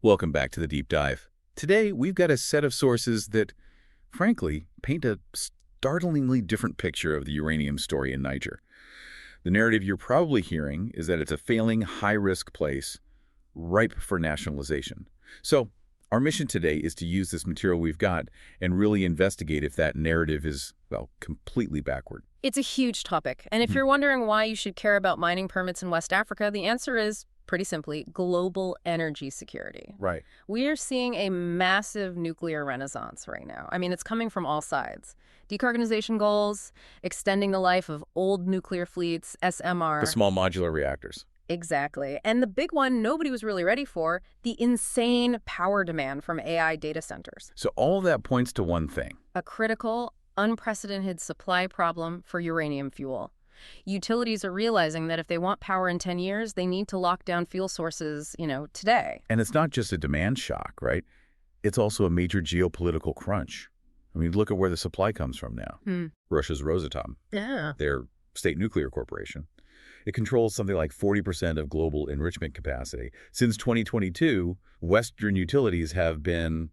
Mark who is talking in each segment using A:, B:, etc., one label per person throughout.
A: Welcome back to the Deep Dive. Today, we've got a set of sources that, frankly, paint a startlingly different picture of the uranium story in Niger. The narrative you're probably hearing is that it's a failing, high-risk place, ripe for nationalization. So, our mission today is to use this material we've got and really investigate if that narrative is, well, completely backward.
B: It's a huge topic, and if you're wondering why you should care about mining permits in West Africa, the answer is, pretty simply, global energy security.
A: Right.
B: We are seeing a massive nuclear renaissance right now. I mean, it's coming from all sides. Decarbonization goals, extending the life of old nuclear fleets, SMR.
A: The small modular reactors.
B: Exactly. And the big one nobody was really ready for, the insane power demand from AI data centers.
A: So all that points to one thing.
B: A critical, unprecedented supply problem for uranium fuel. Utilities are realizing that if they want power in 10 years, they need to lock down fuel sources, today.
A: And it's not just a demand shock, right? It's also a major geopolitical crunch. I mean, look at where the supply comes from now. Russia's Rosatom, their state nuclear corporation. It controls something like 40% of global enrichment capacity. Since 2022, Western utilities have been,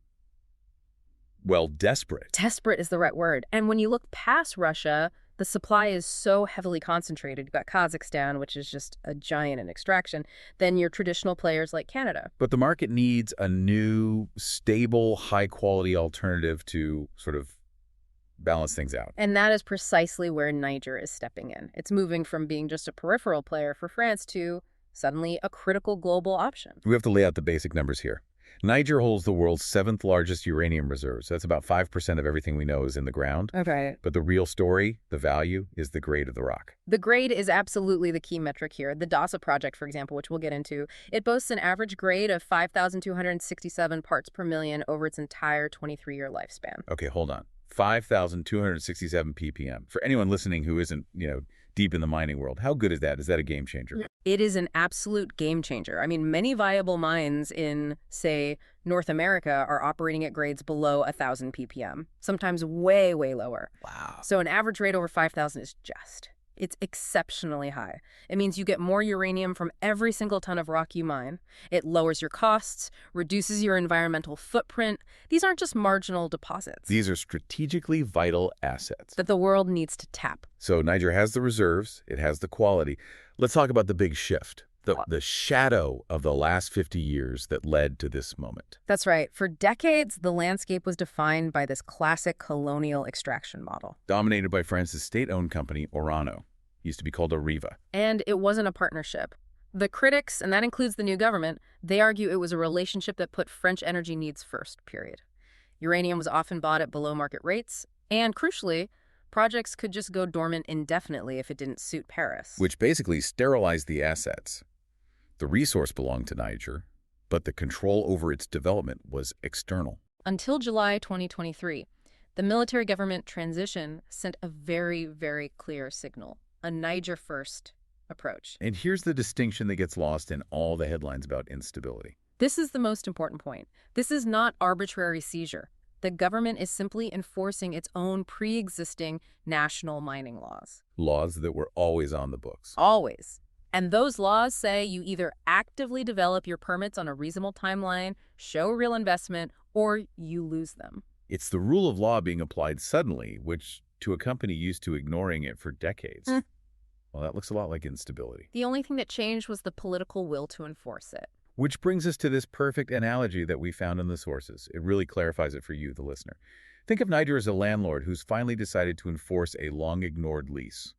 A: well, desperate.
B: Desperate is the right word. And when you look past Russia, the supply is so heavily concentrated. You've got Kazakhstan, which is just a giant in extraction, then your traditional players like Canada.
A: But the market needs a new, stable, high-quality alternative to sort of balance things out.
B: And that is precisely where Niger is stepping in. It's moving from being just a peripheral player for France to suddenly a critical global option.
A: We have to lay out the basic numbers here. Niger holds the world's 7th largest uranium reserves. That's about 5% of everything we know is in the ground.
B: Okay.
A: But the real story, the value, is the grade of the rock.
B: The grade is absolutely the key metric here. The DASA project, for example, which we'll get into, it boasts an average grade of 5,267 parts per million over its entire 23-year lifespan.
A: Okay, hold on. 5,267 ppm. For anyone listening who isn't, deep in the mining world, how good is that? Is that a game changer?
B: It is an absolute game changer. I mean, many viable mines in, say, North America are operating at grades below 1,000 ppm, sometimes way, way lower.
A: Wow.
B: So an average rate over 5,000 is just. It's exceptionally high. It means you get more uranium from every single ton of rock you mine. It lowers your costs, reduces your environmental footprint. These aren't just marginal deposits.
A: These are strategically vital assets
B: that the world needs to tap.
A: So Niger has the reserves. It has the quality. Let's talk about the big shift, the shadow of the last 50 years that led to this moment.
B: That's right. For decades, the landscape was defined by this classic colonial extraction model.
A: Dominated by France's state-owned company, Orano. Used to be called Areva.
B: And it wasn't a partnership. The critics, and that includes the new government, they argue it was a relationship that put French energy needs first, period. Uranium was often bought at below market rates, and crucially, projects could just go dormant indefinitely if it didn't suit Paris.
A: Which basically sterilized the assets. The resource belonged to Niger, but the control over its development was external.
B: Until July 2023, the military government transition sent a very, very clear signal. A Niger-first approach.
A: And here's the distinction that gets lost in all the headlines about instability.
B: This is the most important point. This is not arbitrary seizure. The government is simply enforcing its own pre-existing national mining laws.
A: Laws that were always on the books.
B: Always. And those laws say you either actively develop your permits on a reasonable timeline, show real investment, or you lose them.
A: It's the rule of law being applied suddenly, which to a company used to ignoring it for decades. Well, that looks a lot like instability.
B: The only thing that changed was the political will to enforce it.
A: Which brings us to this perfect analogy that we found in the sources. It really clarifies it for you, the listener. Think of Niger as a landlord who's finally decided to enforce a long-ignored lease.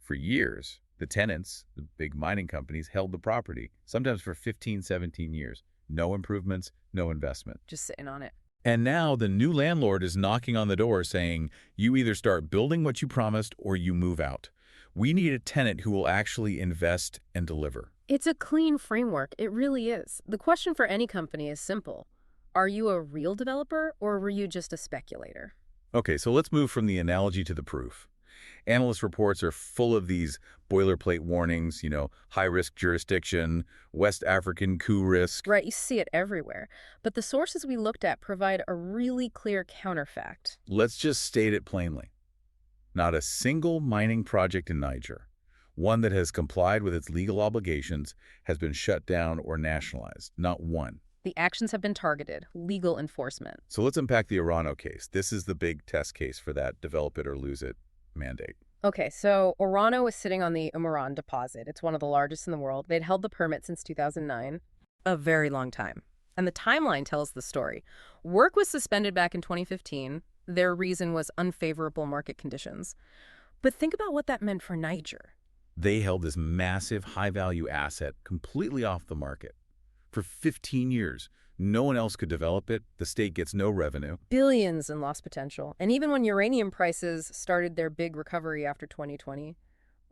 A: For years, the tenants, the big mining companies, held the property, sometimes for 15, 17 years. No improvements, no investment.
B: Just sitting on it.
A: And now the new landlord is knocking on the door saying, you either start building what you promised or you move out. We need a tenant who will actually invest and deliver.
B: It's a clean framework. It really is. The question for any company is simple. Are you a real developer or were you just a speculator?
A: Okay, so let's move from the analogy to the proof. Analyst reports are full of these boilerplate warnings, high-risk jurisdiction, West African coup risk.
B: Right, you see it everywhere. But the sources we looked at provide a really clear counterfact.
A: Let's just state it plainly. Not a single mining project in Niger, one that has complied with its legal obligations, has been shut down or nationalized. Not one.
B: The actions have been targeted, legal enforcement.
A: So let's unpack the Urano case. This is the big test case for that develop it or lose it mandate.
B: Okay, so Orano is sitting on the Umuran deposit. It's one of the largest in the world. They'd held the permit since 2009, a very long time. And the timeline tells the story. Work was suspended back in 2015. Their reason was unfavorable market conditions. But think about what that meant for Niger.
A: They held this massive, high-value asset completely off the market. For 15 years, no one else could develop it. The state gets no revenue.
B: Billions in lost potential. And even when uranium prices started their big recovery after 2020,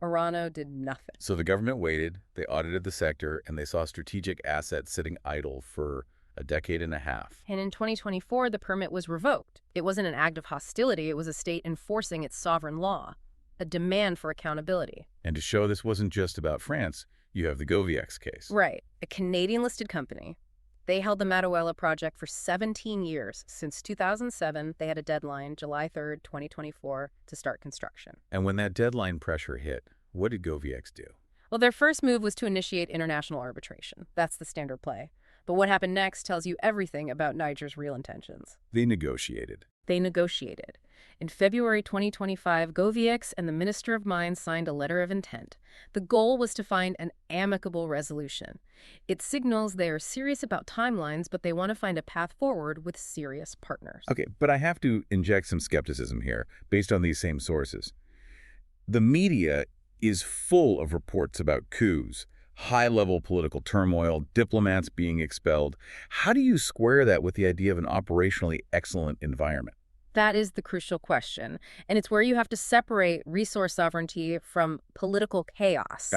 B: Orano did nothing.
A: So the government waited, they audited the sector, and they saw strategic assets sitting idle for a decade and a half.
B: And in 2024, the permit was revoked. It wasn't an act of hostility. It was a state enforcing its sovereign law, a demand for accountability.
A: And to show this wasn't just about France, you have the GoviEx case.
B: Right, a Canadian-listed company. They held the Matanuela project for 17 years. Since 2007, they had a deadline, July 3rd, 2024, to start construction.
A: And when that deadline pressure hit, what did GoviEx do?
B: Well, their first move was to initiate international arbitration. That's the standard play. But what happened next tells you everything about Niger's real intentions.
A: They negotiated.
B: In February 2025, GoviEx and the Minister of Mines signed a letter of intent. The goal was to find an amicable resolution. It signals they are serious about timelines, but they want to find a path forward with serious partners.
A: Okay, but I have to inject some skepticism here, based on these same sources. The media is full of reports about coups, high-level political turmoil, diplomats being expelled. How do you square that with the idea of an operationally excellent environment?
B: That is the crucial question, and it's where you have to separate resource sovereignty from political chaos.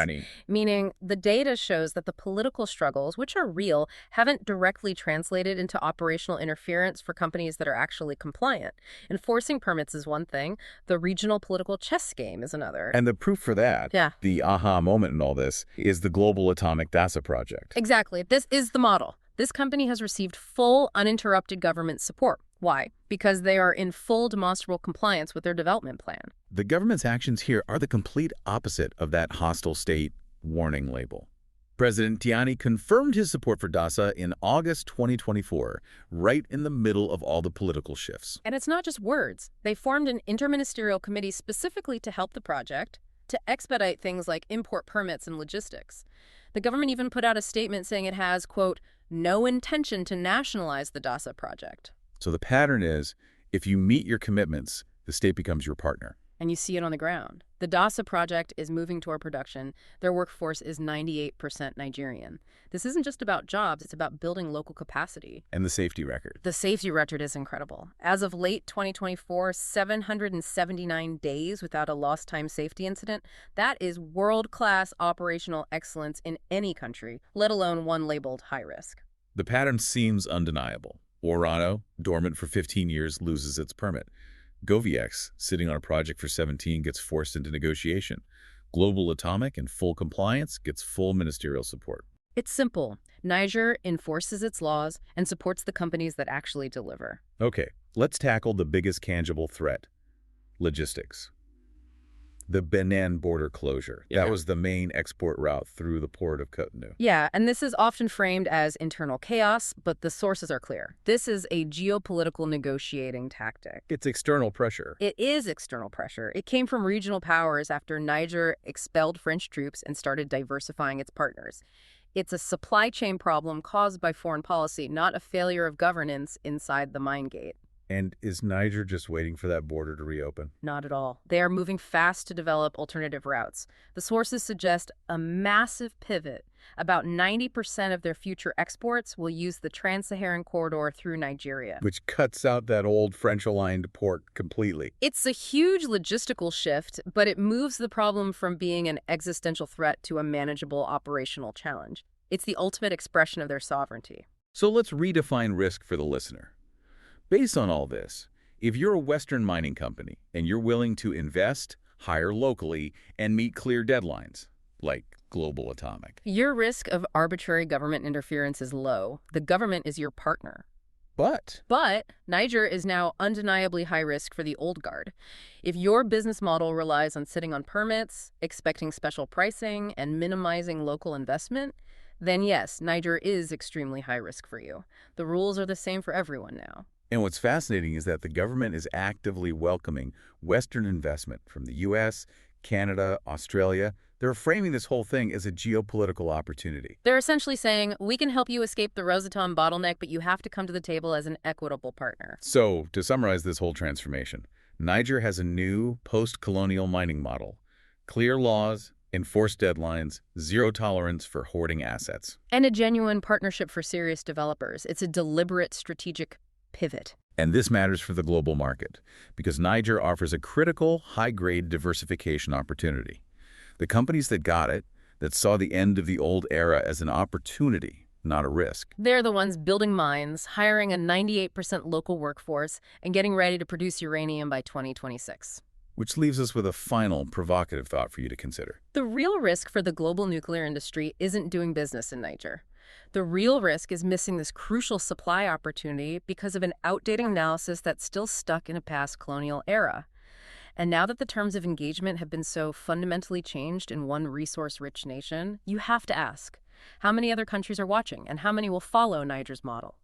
B: Meaning, the data shows that the political struggles, which are real, haven't directly translated into operational interference for companies that are actually compliant. Enforcing permits is one thing. The regional political chess game is another.
A: And the proof for that, the aha moment in all this, is the global atomic DASA project.
B: Exactly. This is the model. This company has received full, uninterrupted government support. Why? Because they are in full demonstrable compliance with their development plan.
A: The government's actions here are the complete opposite of that hostile state warning label. President Tiani confirmed his support for DASA in August 2024, right in the middle of all the political shifts.
B: And it's not just words. They formed an interministerial committee specifically to help the project, to expedite things like import permits and logistics. The government even put out a statement saying it has, quote, no intention to nationalize the DASA project.
A: So the pattern is, if you meet your commitments, the state becomes your partner.
B: And you see it on the ground. The DASA project is moving toward production. Their workforce is 98% Nigerian. This isn't just about jobs, it's about building local capacity.
A: And the safety record.
B: The safety record is incredible. As of late 2024, 779 days without a lost time safety incident. That is world-class operational excellence in any country, let alone one labeled high risk.
A: The pattern seems undeniable. Orano, dormant for 15 years, loses its permit. GoviEx, sitting on a project for 17, gets forced into negotiation. Global Atomic, in full compliance, gets full ministerial support.
B: It's simple. Niger enforces its laws and supports the companies that actually deliver.
A: Okay, let's tackle the biggest tangible threat, logistics. The Benin border closure. That was the main export route through the port of Cotonou.
B: Yeah, and this is often framed as internal chaos, but the sources are clear. This is a geopolitical negotiating tactic.
A: It's external pressure.
B: It is external pressure. It came from regional powers after Niger expelled French troops and started diversifying its partners. It's a supply chain problem caused by foreign policy, not a failure of governance inside the mine gate.
A: And is Niger just waiting for that border to reopen?
B: Not at all. They are moving fast to develop alternative routes. The sources suggest a massive pivot. About 90% of their future exports will use the Trans-Saharan corridor through Nigeria.
A: Which cuts out that old French-aligned port completely.
B: It's a huge logistical shift, but it moves the problem from being an existential threat to a manageable operational challenge. It's the ultimate expression of their sovereignty.
A: So let's redefine risk for the listener. Based on all this, if you're a Western mining company and you're willing to invest, hire locally, and meet clear deadlines, like Global Atomic,
B: your risk of arbitrary government interference is low. The government is your partner.
A: But
B: Niger is now undeniably high risk for the old guard. If your business model relies on sitting on permits, expecting special pricing, and minimizing local investment, then yes, Niger is extremely high risk for you. The rules are the same for everyone now.
A: And what's fascinating is that the government is actively welcoming Western investment from the U.S., Canada, Australia. They're framing this whole thing as a geopolitical opportunity.
B: They're essentially saying, we can help you escape the Rosatom bottleneck, but you have to come to the table as an equitable partner.
A: So, to summarize this whole transformation, Niger has a new post-colonial mining model. Clear laws, enforced deadlines, zero tolerance for hoarding assets.
B: And a genuine partnership for serious developers. It's a deliberate strategic pivot.
A: And this matters for the global market, because Niger offers a critical, high-grade diversification opportunity. The companies that got it, that saw the end of the old era as an opportunity, not a risk.
B: They're the ones building mines, hiring a 98% local workforce, and getting ready to produce uranium by 2026.
A: Which leaves us with a final provocative thought for you to consider.
B: The real risk for the global nuclear industry isn't doing business in Niger. The real risk is missing this crucial supply opportunity because of an outdated analysis that's still stuck in a past colonial era. And now that the terms of engagement have been so fundamentally changed in one resource-rich nation, you have to ask, how many other countries are watching and how many will follow Niger's model?